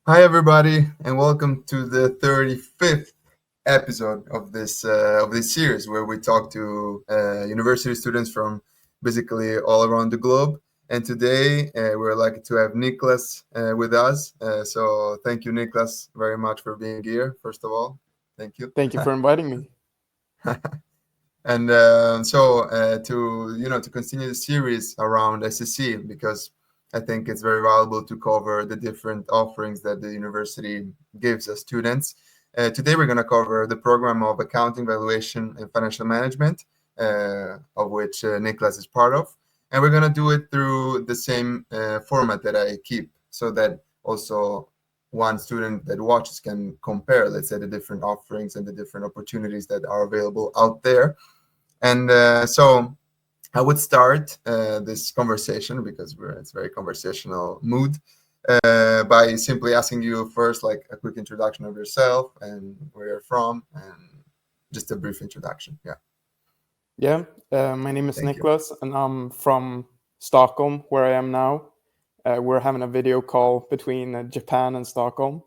Hi, everybody, and welcome to the 35th episode of this series, where we talk to university students from basically all around the globe. And today, we're lucky to have Niklas with us. So, thank you, Niklas, very much for being here. First of all, thank you. Thank you for inviting me. And to continue the series around SSE, because I think it's very valuable to cover the different offerings that the university gives as students. Today we're going to cover the program of Accounting, Valuation, and Financial Management, of which Niklas is part of, and we're going to do it through the same format that I keep, so that also one student that watches can compare, let's say, the different offerings and the different opportunities that are available out there. And so I would start this conversation, because it's very conversational mood, by simply asking you first, like, a quick introduction of yourself and where you're from, and just a brief introduction. Yeah, my name is Thank you. Niklas, and I'm from Stockholm, where I am now. We're having a video call between Japan and Stockholm.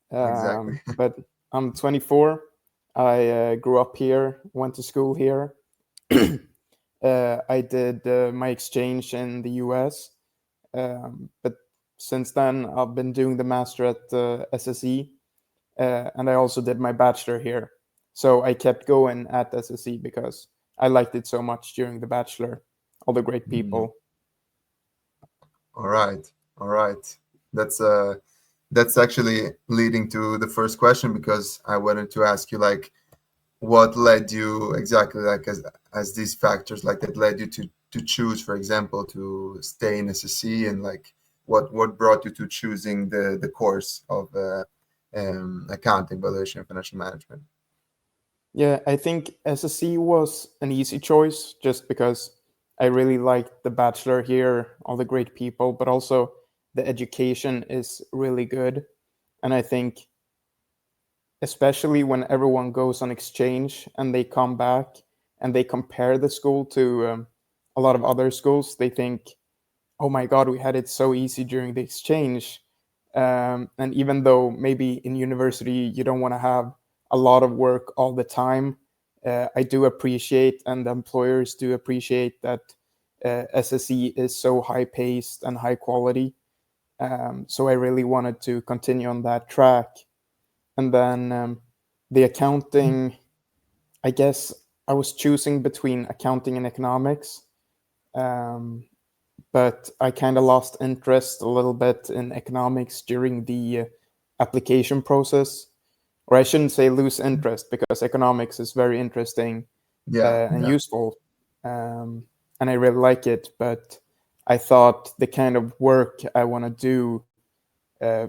Exactly. But I'm 24. I grew up here, went to school here. I did my exchange in the US, but since then I've been doing the master at SSE, and I also did my bachelor here. So I kept going at SSE because I liked it so much during the bachelor, all the great people. All right. That's actually leading to the first question, because I wanted to ask you, like, what led you exactly, like, as these factors, like, that led you to choose, for example, to stay in SSE, and like what brought you to choosing the course of accounting, valuation, and financial management. Yeah, I think SSE was an easy choice just because I really liked the bachelor here, all the great people, but also the education is really good. And I think, especially when everyone goes on exchange and they come back and they compare the school to a lot of other schools, they think, oh my God, we had it so easy during the exchange. And even though maybe in university you don't want to have a lot of work all the time, I do appreciate, and the employers do appreciate, that SSE is so high paced and high quality. So I really wanted to continue on that track. And then the accounting, I guess I was choosing between accounting and economics. Um, but I kind of lost interest a little bit in economics during the application process. Or I shouldn't say lose interest, because economics is very interesting and Yeah. useful. And I really like it. But I thought the kind of work I want to do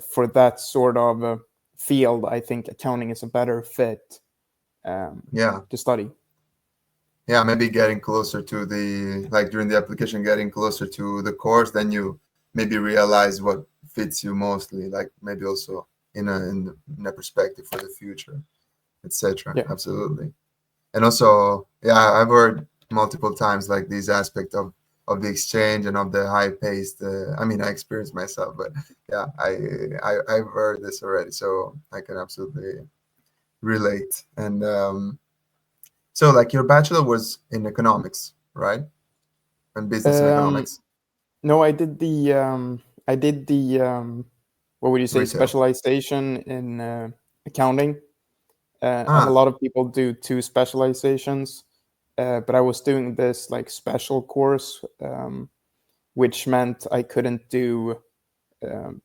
for that sort of field, I think accounting is a better fit Yeah. to study. Yeah, maybe getting closer to the, like, during the application, getting closer to the course, then you maybe realize what fits you mostly, like, maybe also in a perspective for the future, etc. Yeah. Absolutely. And also, yeah, I've heard multiple times, like, these aspect of the exchange and of the high paced, I mean, I experienced myself, but yeah, I've heard this already, so I can absolutely relate. And so, like, your bachelor was in economics, right? And business and Um, economics. no, I did the what would you say, Retail. specialization in accounting, and a Ah, lot of people do two specializations, but I was doing this like special course, which meant I couldn't do um,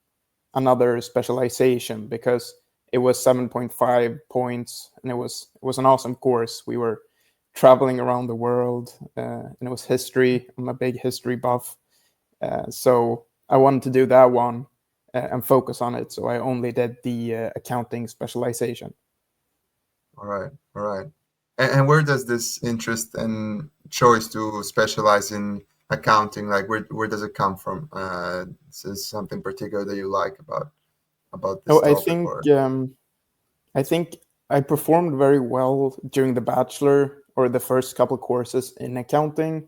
another specialization because it was 7.5 points, and it was an awesome course. We were traveling around the world, and it was history. I'm a big history buff, so I wanted to do that one and focus on it. So I only did the accounting specialization. all right. And where does this interest and choice to specialize in accounting, like, where does it come from? Is this something particular that you like about this Oh, I topic, think or? I think I performed very well during the bachelor or the first couple courses in accounting,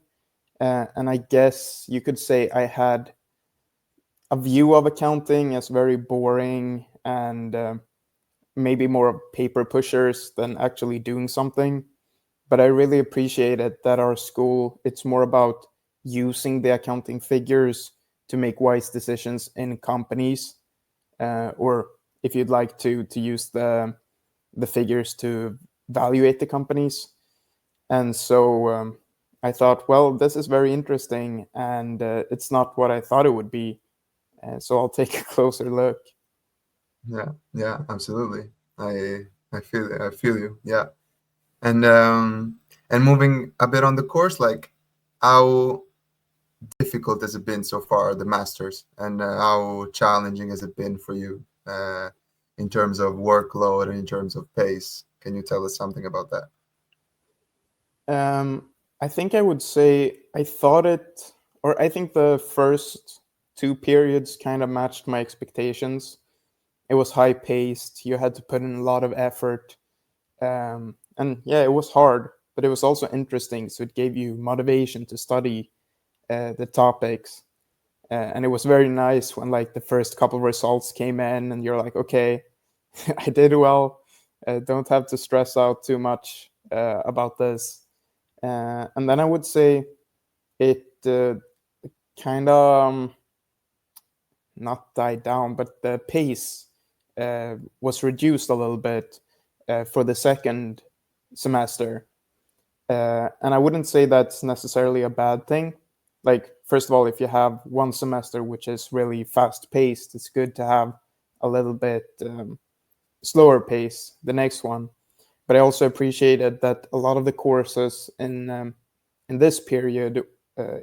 and I guess you could say I had a view of accounting as very boring and maybe more of paper pushers than actually doing something. But I really appreciated that our school, it's more about using the accounting figures to make wise decisions in companies, or if you'd like to use the figures to evaluate the companies. And so I thought, well, this is very interesting, and it's not what I thought it would be. So I'll take a closer look. Yeah, yeah, absolutely. I feel you. Yeah. And moving a bit on the course, like how difficult has it been so far, the masters, and how challenging has it been for you in terms of workload and in terms of pace? Can you tell us something about that? I think I would say I thought it, or I think the first two periods kind of matched my expectations. It was high paced. You had to put in a lot of effort. And yeah, it was hard, but it was also interesting. So it gave you motivation to study the topics. And it was very nice when like the first couple results came in and you're like, okay, I did well. Don't have to stress out too much about this. And then I would say it kind of not died down, but the pace was reduced a little bit for the second semester. And I wouldn't say that's necessarily a bad thing. Like, first of all, if you have one semester which is really fast paced, it's good to have a little bit slower pace the next one. But I also appreciated that a lot of the courses in this period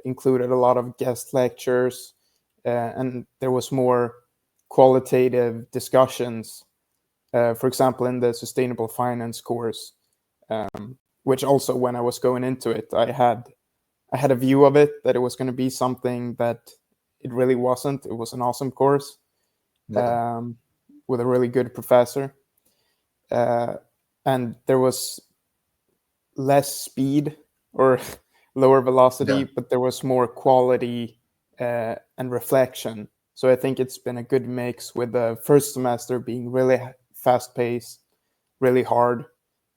included a lot of guest lectures, and there was more qualitative discussions. For example, in the sustainable finance course, which also when I was going into it, I had a view of it that it was going to be something that it really wasn't. It was an awesome course Yeah, with a really good professor, uh, and there was less speed or lower velocity, yeah, but there was more quality and reflection. So I think it's been a good mix with the first semester being really fast paced, really hard,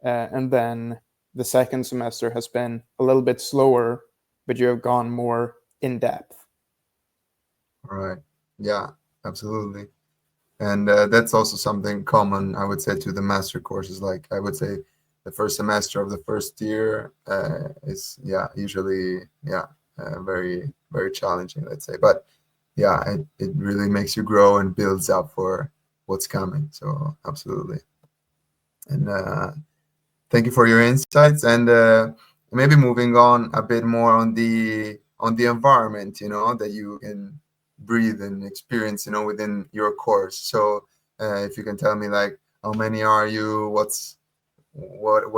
and then the second semester has been a little bit slower, but you have gone more in depth. all right. Yeah, absolutely. And that's also something common, I would say, to the master courses. Like I would say, the first semester of the first year is, yeah, usually, yeah, very challenging, let's say. But yeah, it really makes you grow and builds up for what's coming. So absolutely. And thank you for your insights. And maybe moving on a bit more on the environment, that you can breathe and experience, within your course. So if you can tell me, like, how many are you? What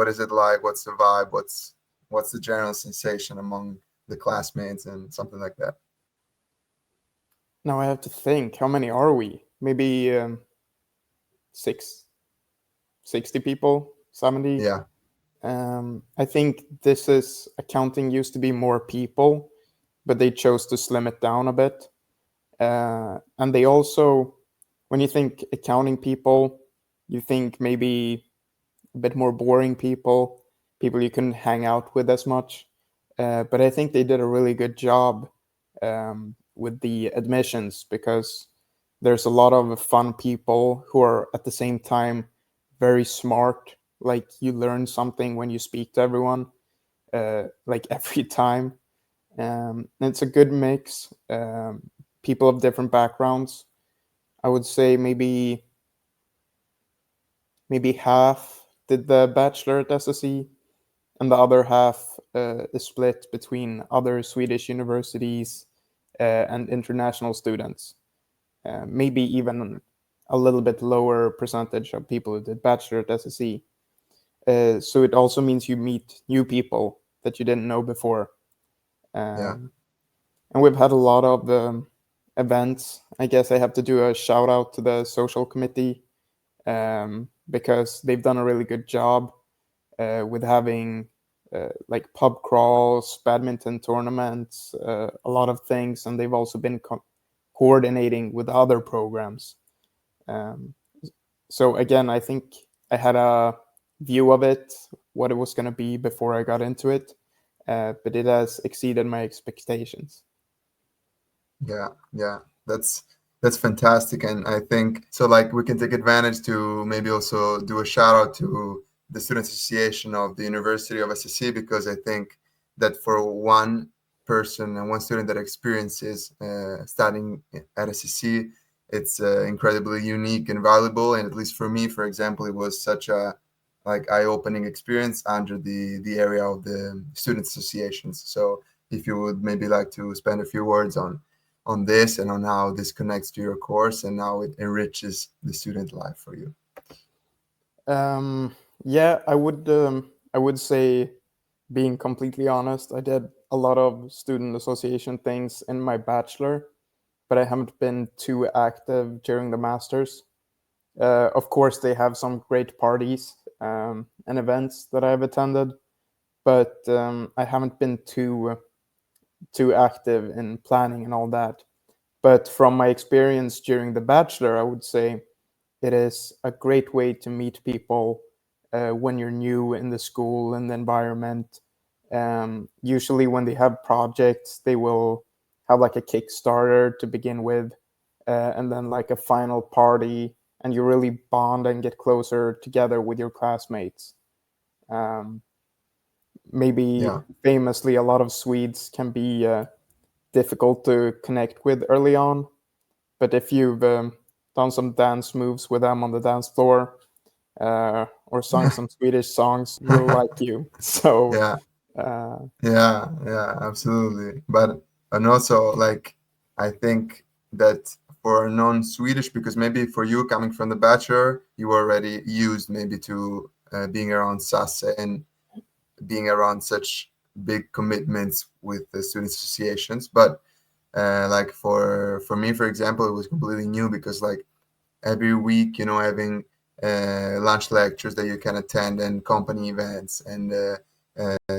is it like? What's the vibe? What's the general sensation among the classmates and something like that? Now I have to think, how many are we? Maybe six, 60 people, 70. Yeah, I think this is accounting used to be more people, but they chose to slim it down a bit. And they also, when you think accounting people, you think maybe a bit more boring people, people you couldn't hang out with as much. But I think they did a really good job with the admissions because there's a lot of fun people who are at the same time very smart. Like you learn something when you speak to everyone, like every time. And it's a good mix. People of different backgrounds. I would say maybe half did the bachelor at SSE, and the other half is split between other Swedish universities and international students. Maybe even a little bit lower percentage of people who did bachelor at SSE. So it also means you meet new people that you didn't know before. yeah, Um, and we've had a lot of events. I guess I have to do a shout out to the social committee because they've done a really good job with having like pub crawls, badminton tournaments, a lot of things, and they've also been coordinating with other programs. Um, So again, I think I had a view of it, what it was going to be before I got into it, but it has exceeded my expectations. Yeah, yeah, that's fantastic, and I think so. Like we can take advantage to maybe also do a shout out to the Student Association of the University of SSE, because I think that for one person and one student that experiences studying at SSE, it's incredibly unique and valuable. And at least for me, for example, it was such a like eye-opening experience under the area of the student associations. So if you would maybe like to spend a few words on this and on how this connects to your course and how it enriches the student life for you. Yeah, I would say, being completely honest, I did a lot of student association things in my bachelor, but I haven't been too active during the masters. Of course, they have some great parties and events that I've attended, but I haven't been too active in planning and all that. But from my experience during the bachelor, I would say it is a great way to meet people when you're new in the school and the environment. Usually, when they have projects, they will have like a Kickstarter to begin with, and then like a final party, and you really bond and get closer together with your classmates. Um, Maybe Yeah. famously, a lot of Swedes can be difficult to connect with early on, but if you've done some dance moves with them on the dance floor, or sung some Swedish songs, will like you. So, Yeah, uh, yeah, absolutely. But and also like I think that for non-Swedish, because maybe for you coming from the bachelor, you were already used maybe to being around SASE and being around such big commitments with the student associations. But like for me, for example, it was completely new because like every week, having lunch lectures that you can attend and company events and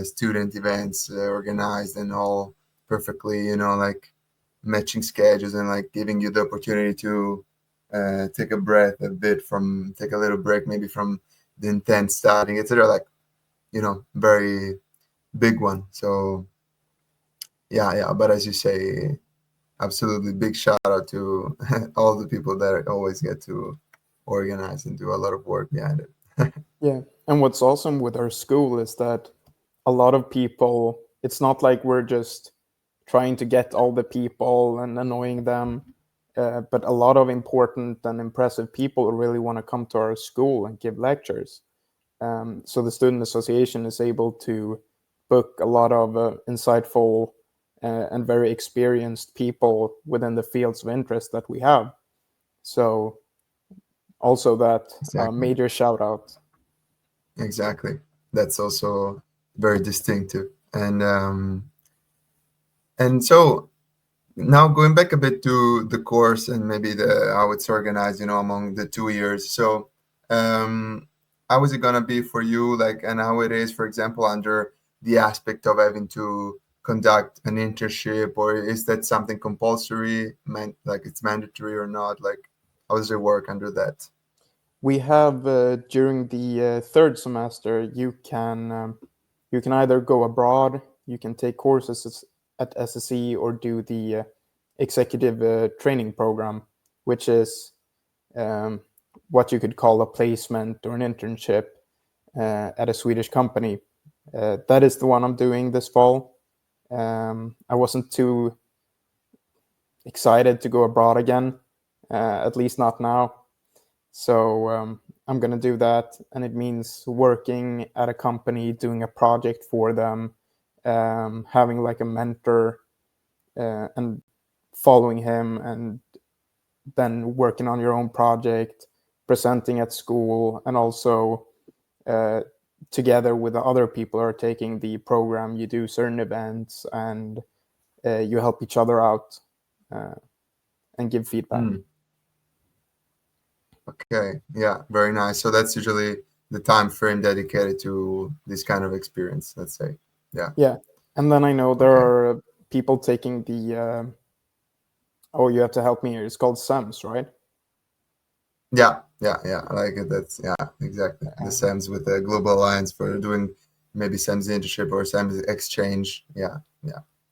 student events organized and all perfectly, like matching schedules and like giving you the opportunity to take a breath a bit from, take a little break maybe from the intense studying, etc. Like, very big one. So yeah, yeah. But as you say, absolutely big shout out to all the people that always get to organize and do a lot of work behind it. yeah. And what's awesome with our school is that a lot of people, it's not like we're just trying to get all the people and annoying them, but a lot of important and impressive people really want to come to our school and give lectures. So the student association is able to book a lot of insightful and very experienced people within the fields of interest that we have. So also that Exactly. major shout out. Exactly. That's also very distinctive. And so now going back a bit to the course and maybe the how it's organized, among the 2 years. So how is it gonna be for you, like, and how it is, for example, under the aspect of having to conduct an internship, or is that something compulsory, like it's mandatory or not? Like, how does it work under that? We have during the third semester, you can either go abroad, you can take courses at SSE, or do the executive training program, which is um, what you could call a placement or an internship at a Swedish company. That is the one I'm doing this fall. I wasn't too excited to go abroad again, at least not now. So I'm going to do that. And it means working at a company, doing a project for them, having like a mentor, and following him, and then working on your own project, presenting at school, and also uh, together with the other people who are taking the program, you do certain events, and you help each other out uh, and give feedback. Hmm. Okay, yeah, very nice. So that's usually the time frame dedicated to this kind of experience, let's say. Yeah. Yeah. And then I know there Okay. are people taking the, oh, you have to help me here. It's called SEMS, right? Yeah. Like that's exactly the Um, SEMS with the Global Alliance for doing maybe SEMS internship or SEMS exchange. Yeah.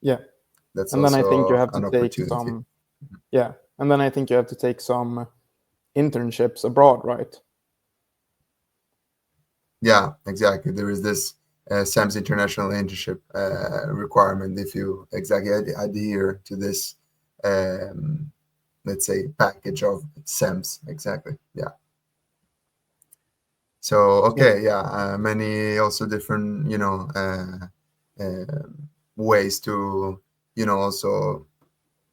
yeah, That's and then I think you also have to an take opportunity. some. Yeah, and then I think you have to take some internships abroad, right? Yeah, exactly. There is this SEMS international internship requirement if you exactly adhere to this, um, let's say, package of SEMS. Exactly. Yeah. So Yeah, okay, yeah, many also different, uh, ways to, also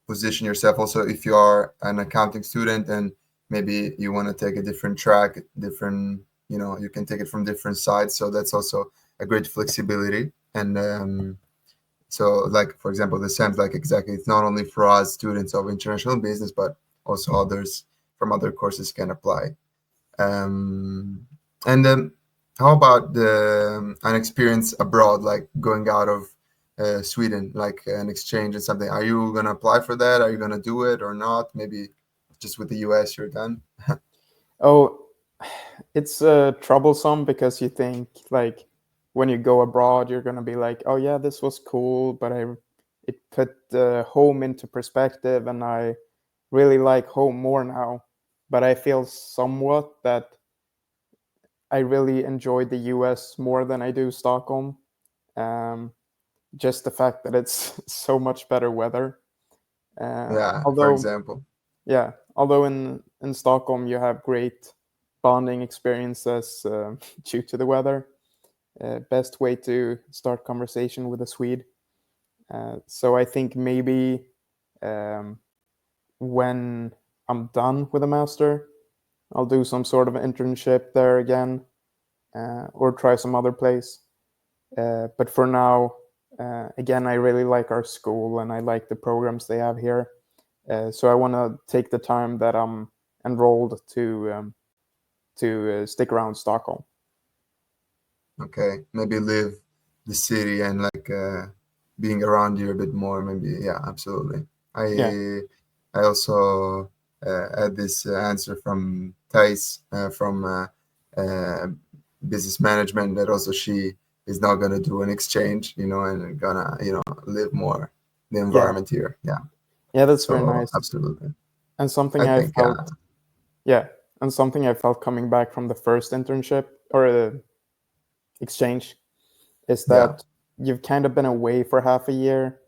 position yourself. Also, if you are an accounting student and maybe you want to take a different track, different, you can take it from different sides. So that's also a great flexibility. And so, like for example, the SEMS, like exactly, it's not only for us students of international business, but also others from other courses can apply. And then how about an experience abroad, like going out of Sweden, like an exchange and something? Are you gonna apply for that? Are you gonna do it or not? Maybe just with the US, you're done. oh, it's troublesome because you think like when you go abroad, you're gonna be like, oh yeah, this was cool, but it put home into perspective, and I really like home more now. But I feel somewhat that I really enjoy the US more than I do Stockholm. Um, just the fact that it's so much better weather. Yeah, for Although, example. yeah, although in Stockholm you have great bonding experiences due to the weather. Best way to start conversation with a Swede. So I think maybe um, when I'm done with a master, I'll do some sort of internship there again, or try some other place. But for now, again, I really like our school and I like the programs they have here. So I want to take the time that I'm enrolled to stick around Stockholm. Okay, maybe live the city and like being around you a bit more. Maybe, yeah, absolutely. Yeah, I also had this answer from Thais from uh, business management that also she is not gonna do an exchange, and gonna live more the yeah, environment here. Yeah, yeah. That's very so nice. absolutely, And something I I think yeah, felt, yeah, and something I felt coming back from the first internship or exchange is yeah, that you've kind of been away for half a year,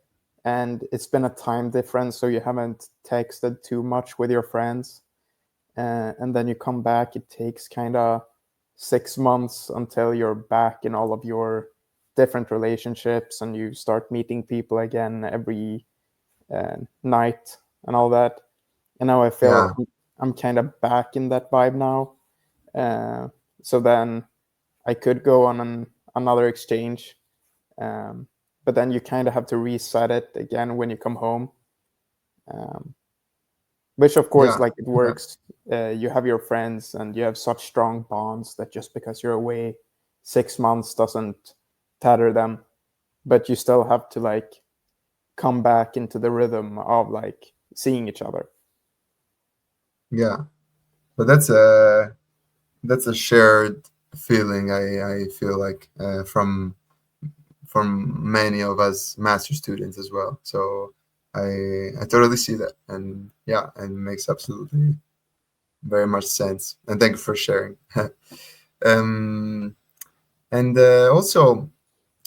and it's been a time difference, so you haven't texted too much with your friends. And then you come back, it takes kind of 6 months until you're back in all of your different relationships and you start meeting people again every night and all that. And now I yeah, feel I'm kind of back in that vibe now. Uh, so then I could go on another exchange, um, but then you kind of have to reset it again when you come home. Um, which of course, yeah. like it works. You have your friends and you have such strong bonds that just because you're away 6 months doesn't tatter them, but you still have to like come back into the rhythm of like seeing each other. Yeah. But that's a shared feeling. I feel like from many of us master students as well. So I totally see that, and yeah, it makes absolutely very much sense. And thank you for sharing. um, and also,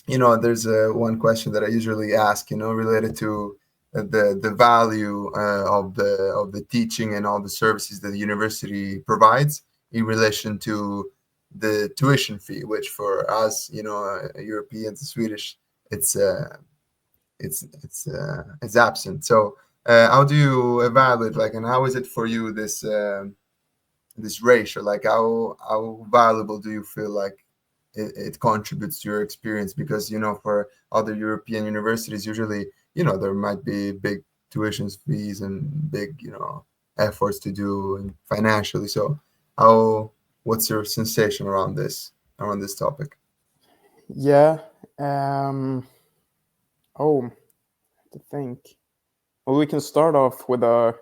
there's one question that I usually ask, related to the value of the teaching and all the services that the university provides in relation to the tuition fee, which for us, Europeans and Swedish, it's it's absent. So how do you evaluate, like, and how is it for you, this ratio? Like, how valuable do you feel like it contributes to your experience? Because for other European universities, usually there might be big tuition fees and big efforts to do and financially. So how what's your sensation around this topic? Yeah. Um, oh, to think. Well, we can start off with a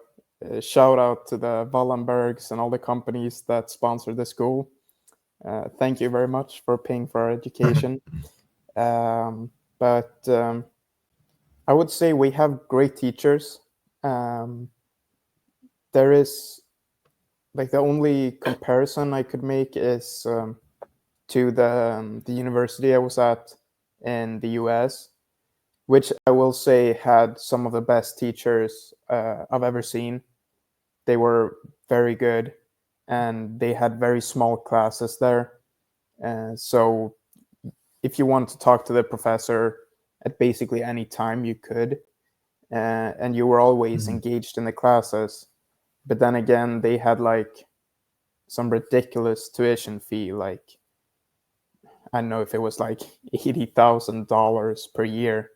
shout out to the Wallenbergs and all the companies that sponsor the school. Thank you very much for paying for our education. But I would say we have great teachers. There is like the only comparison I could make is to the university I was at in the US, which I will say had some of the best teachers I've ever seen. They were very good, and they had very small classes there. So if you want to talk to the professor at basically any time, you could, and you were always Mhm. engaged in the classes. But then again, they had like some ridiculous tuition fee, like I don't know if it was like $80,000 per year.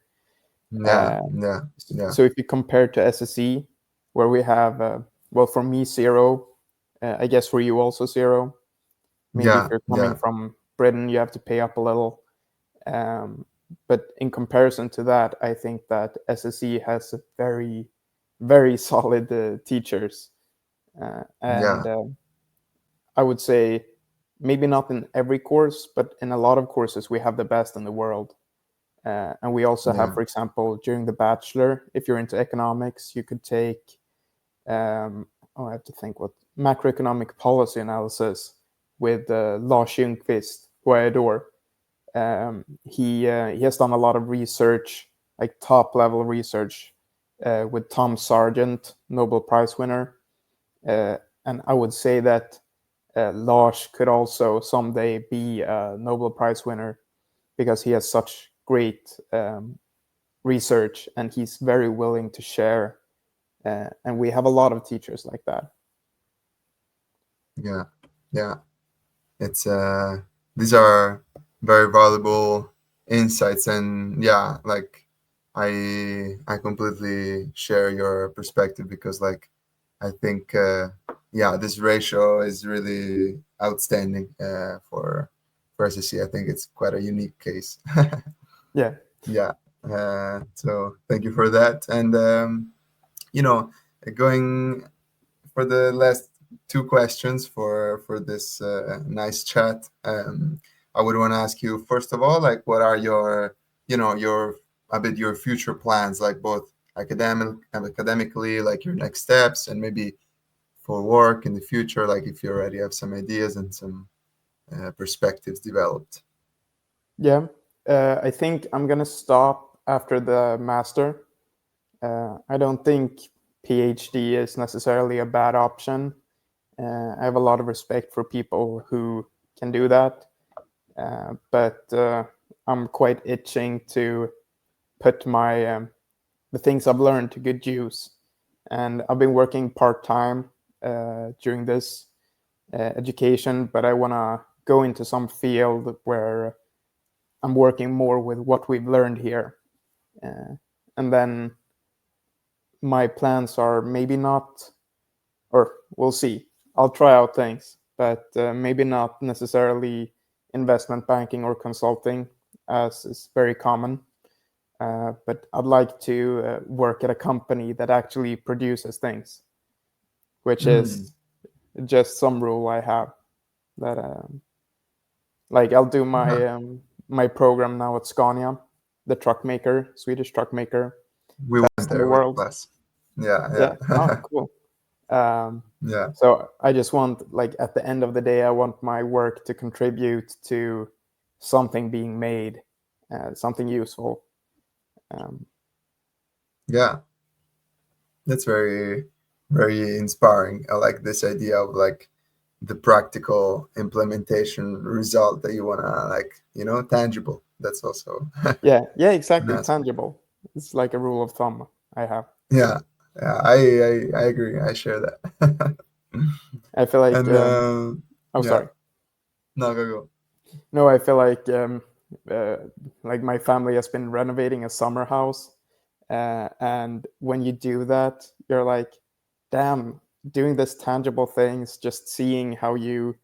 Yeah, Uh, yeah, yeah, so if you compare to SSE, where we have, well, for me, zero, I guess for you also zero. Maybe if yeah, you're coming yeah, from Britain, you have to pay up a little. Um, but in comparison to that, I think that SSE has a very, very solid teachers. And yeah, I would say maybe not in every course, but in a lot of courses, we have the best in the world. And we also have, yeah. for example, during the bachelor, if you're into economics, you could take, I have to think what, macroeconomic policy analysis with Lars Ljungqvist, who I adore. He has done a lot of research, like top level research, with Tom Sargent, Nobel Prize winner. And I would say that Lars could also someday be a Nobel Prize winner because he has such great research and he's very willing to share. And we have a lot of teachers like that. Yeah, yeah. It's these are very valuable insights, and yeah, like I completely share your perspective because like I think yeah, this ratio is really outstanding for SSC. I think it's quite a unique case. Yeah. Yeah. So thank you for that. And you know, going for the last two questions for this nice chat. I would want to ask you first of all, like, what are your, your a bit your future plans, like both academically, like your next steps, and maybe for work in the future, like if you already have some ideas and some perspectives developed. Yeah. I think I'm going to stop after the master. I don't think PhD is necessarily a bad option. I have a lot of respect for people who can do that. But I'm quite itching to put my the things I've learned to good use. And I've been working part time during this education, but I want to go into some field where I'm working more with what we've learned here. Uh, and then my plans are maybe not, or we'll see. I'll try out things, but maybe not necessarily investment banking or consulting, as is very common. But I'd like to work at a company that actually produces things, which Mm, is just some rule I have that like I'll do yeah, my program now at Scania, the truck maker, Swedish truck maker, we best went in the there with world. class. Yeah, Yeah. Oh, yeah, cool. Um, yeah, so I just want, like, at the end of the day, I want my work to contribute to something being made, something useful. Um, yeah. That's very, very inspiring. I like this idea of like the practical implementation result that you wanna like, tangible. That's also yeah, yeah, an exactly. aspect. Tangible. It's like a rule of thumb I have. Yeah, yeah, I agree. I share that. I feel like, And oh, yeah, sorry. no, go. No, I feel uh, like my family has been renovating a summer house, and when you do that, you're like, damn, doing this tangible things, just seeing how you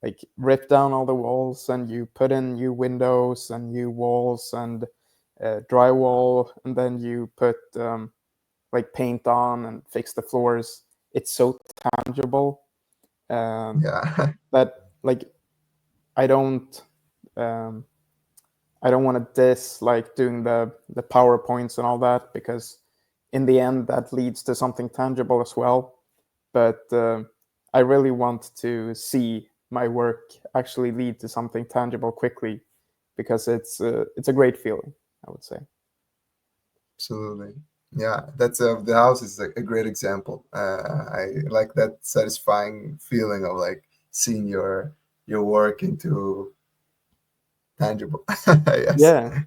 like rip down all the walls and you put in new windows and new walls and drywall, and then you put like paint on and fix the floors. it's so tangible, Yeah. that like I don't um, I don't want to diss like doing the PowerPoints and all that, because in the end that leads to something tangible as well. But I really want to see my work actually lead to something tangible quickly, because it's a great feeling, I would say. Absolutely. Yeah, that's the house is a great example. I like that satisfying feeling of like seeing your work into tangible. Yes. Yeah.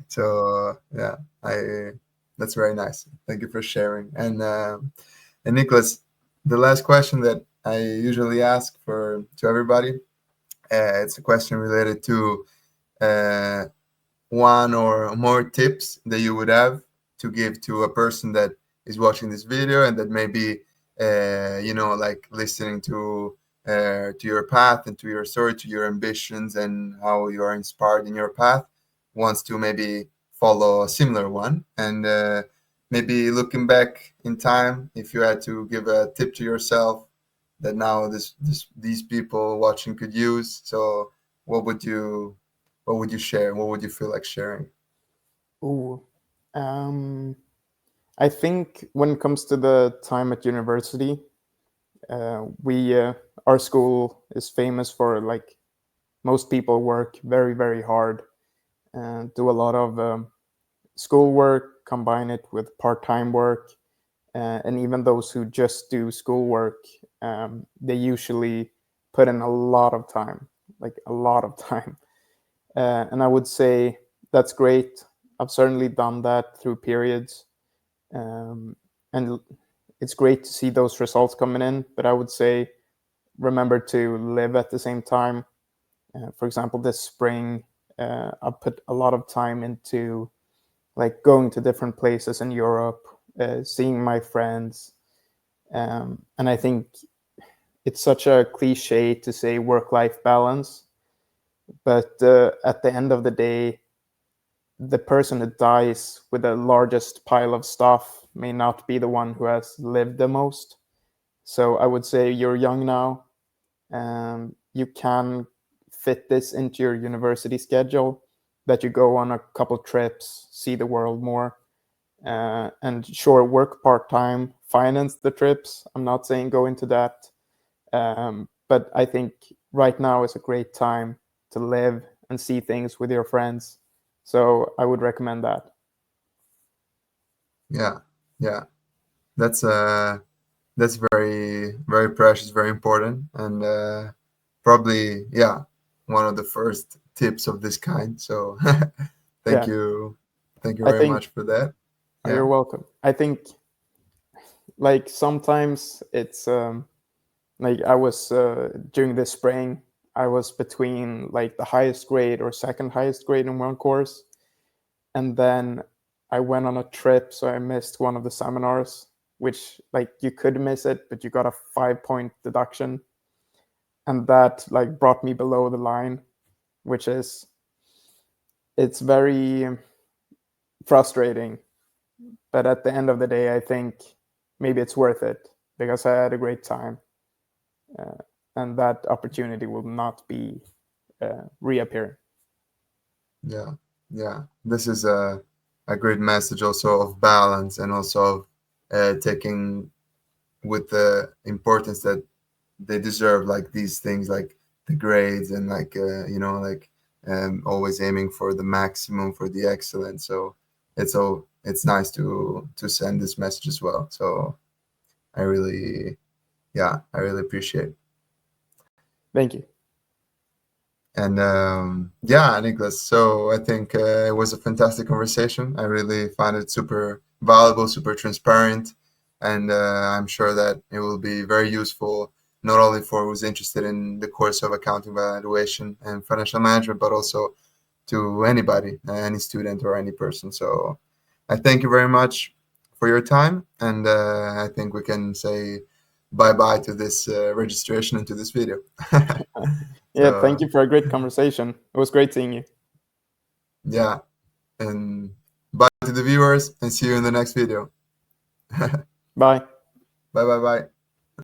So yeah, I that's very nice. Thank you for sharing. And Nicholas, the last question that I usually ask for to everybody, it's a question related to uh, one or more tips that you would have to give to a person that is watching this video and that maybe like listening to your path and to your story, to your ambitions and how you are inspired in your path, wants to maybe follow a similar one, and maybe looking back in time, if you had to give a tip to yourself that now these people watching could use, so what would you share? What would you feel like sharing? Ooh. Um, I think when it comes to the time at university, we our school is famous for like most people work very very hard and do a lot of schoolwork, combine it with part-time work, and even those who just do schoolwork, they usually put in a lot of time, like a lot of time. And I would say that's great. I've certainly done that through periods, and it's great to see those results coming in. But I would say remember to live at the same time. For example, this spring, I put a lot of time into like going to different places in Europe, seeing my friends, and I think it's such a cliche to say work-life balance, but at the end of the day, the person who dies with the largest pile of stuff may not be the one who has lived the most. So I would say you're young now, you can fit this into your university schedule, that you go on a couple trips, see the world more, and sure, work part-time, finance the trips. I'm not saying go into that, but I think right now is a great time to live and see things with your friends. So I would recommend that. Yeah, yeah, that's that's very very precious, very important, and probably yeah, one of the first tips of this kind. So thank Yeah, you, thank you I very think much for that. you're Yeah, welcome. I think like sometimes it's like I was during this spring, I was between like the highest grade or second highest grade in one course, and then I went on a trip, so I missed one of the seminars, which like you could miss it, but you got a 5 point deduction, and that like brought me below the line, which is it's very frustrating. But at the end of the day, I think maybe it's worth it because I had a great time, uh, and that opportunity will not be reappearing. yeah, yeah. This is a great message also of balance and also of taking with the importance that they deserve, like these things like the grades and like like always aiming for the maximum, for the excellence. So it's nice to send this message as well. So I really, yeah, I really appreciate. Thank you. And yeah, Niklas, so I think it was a fantastic conversation. I really found it super valuable, super transparent, and I'm sure that it will be very useful not only for who's interested in the course of accounting, valuation, and financial management, but also to anybody, any student or any person. So I thank you very much for your time, and I think we can say bye bye to this registration and to this video. Yeah, thank So you for a great conversation. It was great seeing you. yeah, and bye to the viewers, and see you in the next video. Bye Bye. bye bye.